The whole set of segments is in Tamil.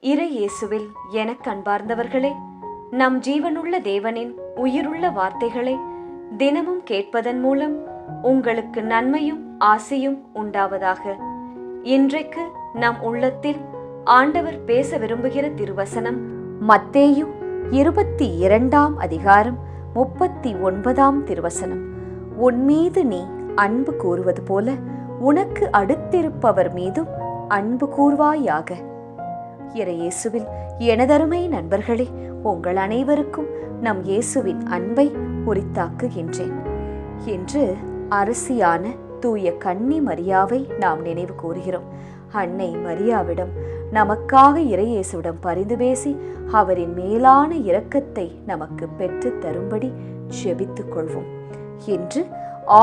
இறை இயேசுவில் எனக் அன்பார்ந்தவர்களே, நம் ஜீவனுள்ள தேவனின் உயிருள்ள வார்த்தைகளை தினமும் கேட்பதன் மூலம் உங்களுக்கு நன்மையும் ஆசையும் உண்டாவதாக. இன்றைக்கு நம் உள்ளத்தில் ஆண்டவர் பேச விரும்புகிற திருவசனம் மத்தேயு 22 அதிகாரம் 39 திருவசனம். உன்மீது நீ அன்பு கூறுவது போல உனக்கு அடுத்திருப்பவர் மீதும் அன்பு கூர்வாயாக. இறை இயேசுவில் எனதருமை நண்பர்களே, உங்கள் அனைவருக்கும் நம் இயேசுவின் அன்பை உரித்தாக்குகின்றேன். இன்று அரசியான தூய கன்னி மரியாவை நாம் நினைவு கூறுகிறோம். அன்னை மரியாவிடம் நமக்காக இறை இயேசுவிடம் பரிந்து பேசி அவரின் மேலான இரக்கத்தை நமக்கு பெற்று தரும்படி ஜெபித்துக் கொள்வோம். இன்று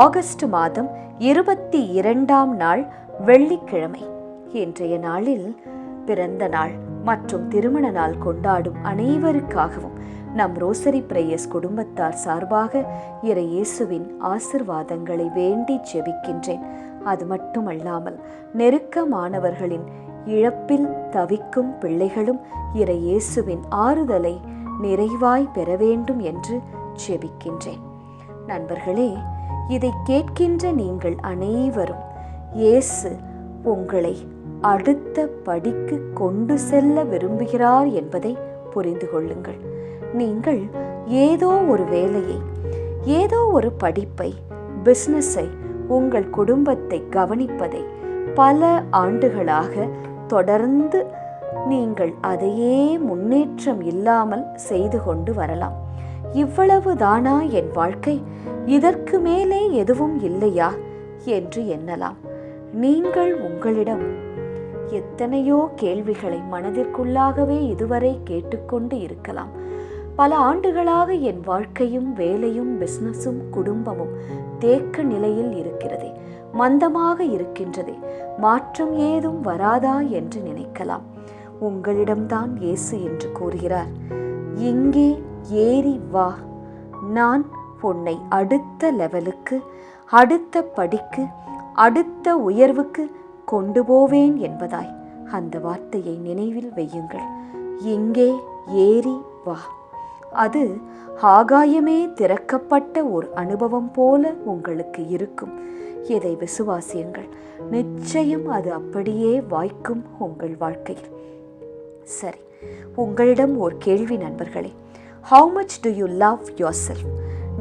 ஆகஸ்ட் மாதம் 22 நாள் வெள்ளிக்கிழமை. இன்றைய நாளில் பிறந்த நாள் மற்றும் திருமண நாள் கொண்டாடும் அனைவருக்காகவும் நம் ரோசரி பிரேயர்ஸ் குடும்பத்தார் சார்பாக இறை இயேசுவின் ஆசிர்வாதங்களை வேண்டி ஜெபிக்கின்றேன். அது மட்டுமல்லாமல் நெருக்கமானவர்களின் இழப்பில் தவிக்கும் பிள்ளைகளும் இறை இயேசுவின் ஆறுதலை நிறைவாய் பெற வேண்டும் என்று ஜெபிக்கின்றேன். நண்பர்களே, இதை கேட்கின்ற நீங்கள் அனைவரும் இயேசு உங்களை அடுத்த படிக்கு கொண்டு செல்ல விரும்புகிறார் என்பதை புரிந்து கொள்ளுங்கள். நீங்கள் ஏதோ ஒரு வேலையை, ஏதோ ஒரு படிப்பை, பிசினஸை, உங்கள் குடும்பத்தை கவனிப்பதை பல ஆண்டுகளாக தொடர்ந்து நீங்கள் அதையே முன்னேற்றம் இல்லாமல் செய்து கொண்டு வரலாம். இவ்வளவு தானா என் வாழ்க்கை, இதற்கு மேலே எதுவும் இல்லையா என்று எண்ணலாம். நீங்கள் உங்களிடம் எத்தனையோ கேள்விகளை மனதிற்குள்ளாகவே இதுவரை கேட்டுக்கொண்டு இருக்கலாம். பல ஆண்டுகளாக என் வாழ்க்கையும் வேலையும் பிசினஸும் குடும்பமும் தேக்க நிலையில் இருக்கிறதே, மந்தமாக இருக்கின்றதே, மாற்றம் ஏதும் வராதா என்று நினைக்கலாம். உங்களிடம்தான் இயேசு என்று கூறுகிறார், இங்கே ஏறி வா, நான் உன்னை அடுத்த லெவலுக்கு, அடுத்த படிக்கு, அடுத்த உயர்வுக்கு கொண்டு போவேன் என்பதாய். அந்த வார்த்தையை நினைவில் வையுங்கள். இங்கே ஏறி வா. அது ஆகாயமே திறக்கப்பட்ட ஒரு அனுபவம் போல உங்களுக்கு இருக்கும். இதை விசுவாசியுங்கள், நிச்சயம் அது அப்படியே வாய்க்கும் உங்கள் வாழ்க்கையில். சரி, உங்களிடம் ஒரு கேள்வி நண்பர்களே. How much do you love yourself?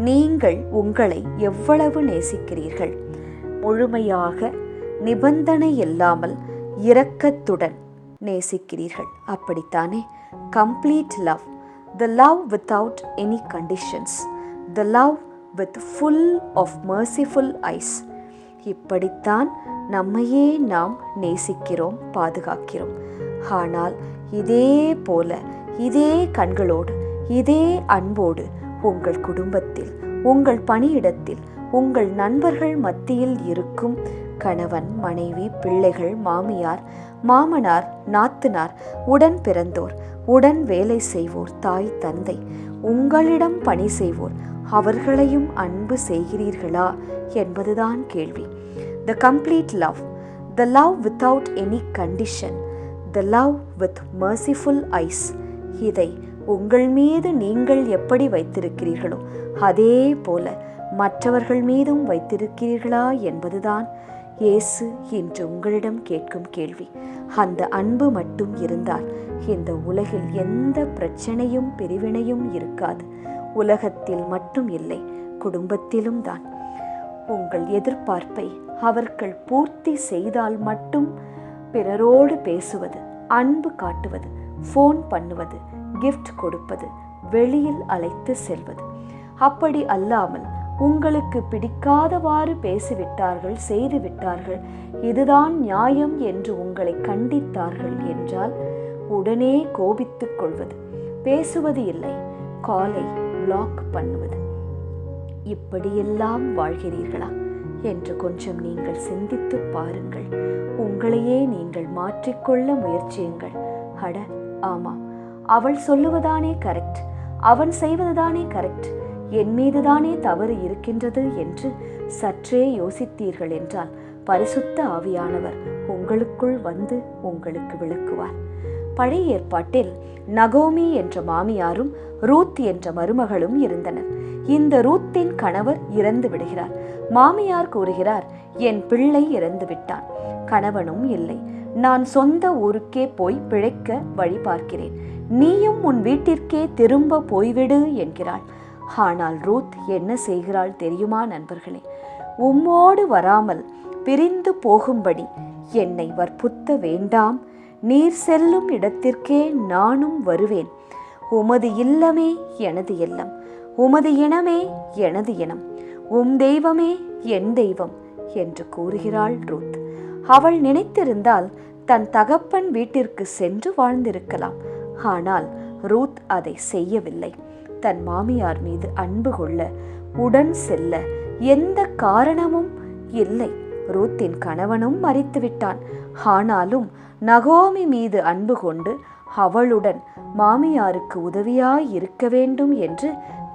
நீங்கள் உங்களை எவ்வளவு நேசிக்கிறீர்கள்? முழுமையாக, நிபந்தனை இல்லாமல், இரக்கத்துடன் நேசிக்கிறீர்கள், அப்படித்தானே? Complete love, the love without any conditions, the love with full of merciful eyes. இப்படித்தான் நம்மையே நாம் நேசிக்கிறோம், பாதுகாக்கிறோம். ஆனால் இதே போல, இதே கண்களோடு, இதே அன்போடு உங்கள் குடும்பத்தில், உங்கள் பணியிடத்தில், உங்கள் நண்பர்கள் மத்தியில் இருக்கும் கணவன், மனைவி, பிள்ளைகள், மாமியார், மாமனார், நாத்தனார், உடன் பிறந்தோர், உடன் வேலை செய்வோர், தாய், தந்தை, உங்களிடம் பணி செய்வோர், அவர்களையும் அன்பு செய்கிறீர்களா என்பதுதான் கேள்வி. The complete love, the love without any condition, the love with merciful eyes. இதை உங்கள் மீது நீங்கள் எப்படி வைத்திருக்கிறீர்களோ அதே போல மற்றவர்கள் மீதும் வைத்திருக்கிறீர்களா என்பதுதான் இயேசு இன்று உங்களிடம் கேட்கும் கேள்வி. அந்த அன்பு மட்டும் இருந்தால் இந்த உலகில் எந்த பிரச்சனையும் பிரிவினையும் இருக்காது. உலகத்தில் மட்டும் இல்லை, குடும்பத்திலும் தான். உங்கள் எதிர்பார்ப்பை அவர்கள் பூர்த்தி செய்தால் மட்டும் பிறரோடு பேசுவது, அன்பு காட்டுவது, ஃபோன் பண்ணுவது, கிஃப்ட் கொடுப்பது, வெளியில் அழைத்து செல்வது. அப்படி அல்லாமல் உங்களுக்கு பிடிக்காதவாறு பேசிவிட்டார்கள், செய்துவிட்டார்கள், இதுதான் நியாயம் என்று உங்களை கண்டித்தார்கள் என்றால் உடனே கோபித்துக் கொள்வது, பேசுவது இல்லை, காலை பிளாக் பண்ணுவது. இப்படியெல்லாம் வாழ்கிறீர்களா என்று கொஞ்சம் நீங்கள் சிந்தித்து பாருங்கள். உங்களையே நீங்கள் மாற்றிக்கொள்ள முயற்சியுங்கள். அட ஆமாம், அவள் சொல்லுவதானே கரெக்ட், அவன் செய்வதுதானே கரெக்ட், என் மீதுதானே தவறு இருக்கின்றது என்று சற்றே யோசித்தீர்கள் என்றால் பரிசுத்த ஆவியானவர் உங்களுக்குள் வந்து உங்களுக்கு விளக்குவார். பழைய ஏற்பாட்டில் நகோமி என்ற மாமியாரும் ரூத் என்ற மருமகளும் இருந்தனர். இந்த ரூத்தின் கணவர் இறந்து விடுகிறார். மாமியார் கூறுகிறார், என் பிள்ளை இறந்து விட்டான், கணவனும் இல்லை, நான் சொந்த ஊருக்கே போய் பிழைக்க வழி பார்க்கிறேன், நீயும் உன் வீட்டிற்கே திரும்ப போய்விடு என்கிறாள். ஆனால் ரூத் என்ன செய்கிறாள் தெரியுமா நண்பர்களே? உம்மோடு வராமல் பிரிந்து போகும்படி என்னை வற்புறுத்த வேண்டாம், நீர் செல்லும் இடத்திற்கே நானும் வருவேன், உமது இல்லமே எனது இல்லம், உமது இனமே எனது இனம், உம் தெய்வமே என் தெய்வம் என்று கூறுகிறாள் ரூத். அவள் நினைத்திருந்தால் தன் தகப்பன் வீட்டிற்கு சென்று வாழ்ந்திருக்கலாம். ஆனால் ரூத் அதை செய்யவில்லை. தன் மாமியார் மீது அன்பு கொள்ள, உடன் செல்ல எந்த காரணமும் இல்லை. ரூத்தின் கணவனும் மரித்து விட்டான். ஆனாலும் நகோமி மீது அன்பு கொண்டு அவளுடன் மாமியாருக்கு உதவியாய் இருக்க வேண்டும் என்று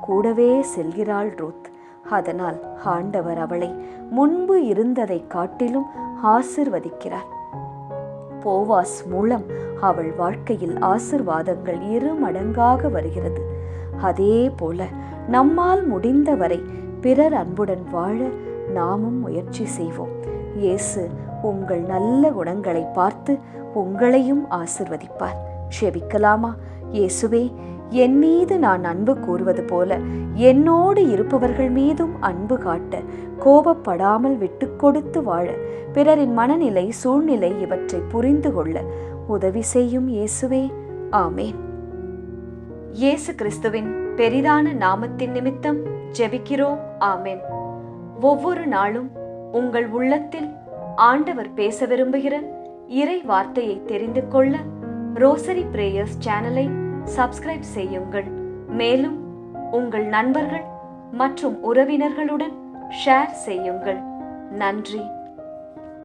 கூடவே செல்கிறாள் ரூத். அதனால் ஆண்டவர் அவளை முன்பு இருந்ததை காட்டிலும் ஆசிர்வதிக்கிறார். போவாஸ் மூலம் அவள் வாழ்க்கையில் ஆசிர்வாதங்கள் 2 மடங்காக வருகிறது. அதே போல நம்மால் முடிந்தவரை பிறர் அன்புடன் வாழ நாமும் முயற்சி செய்வோம். இயேசு உங்கள் நல்ல குணங்களை பார்த்து உங்களையும் ஆசிர்வதிப்பார். ஜெபிக்கலாமா? இயேசுவே, என் மீது நான் அன்பு கூறுவது போல என்னோடு இருப்பவர்கள் மீதும் அன்பு காட்ட, கோபப்படாமல் விட்டு கொடுத்து வாழ, பிறரின் மனநிலை, சூழ்நிலை இவற்றை புரிந்து கொள்ள உதவி செய்யும் இயேசுவே. ஆமேன். இயேசு கிறிஸ்துவின் பெரிதான நாமத்தின் நிமித்தம் ஜெபிக்கிறோம். ஆமேன். ஒவ்வொரு நாளும் உங்கள் உள்ளத்தில் ஆண்டவர் பேச விரும்புகிற இறை வார்த்தையை தெரிந்து கொள்ள ரோசரி பிரேயர்ஸ் சேனலை சப்ஸ்கிரைப் செய்யுங்கள். மேலும் உங்கள் நண்பர்கள் மற்றும் உறவினர்களுடன் ஷேர் செய்யுங்கள். நன்றி.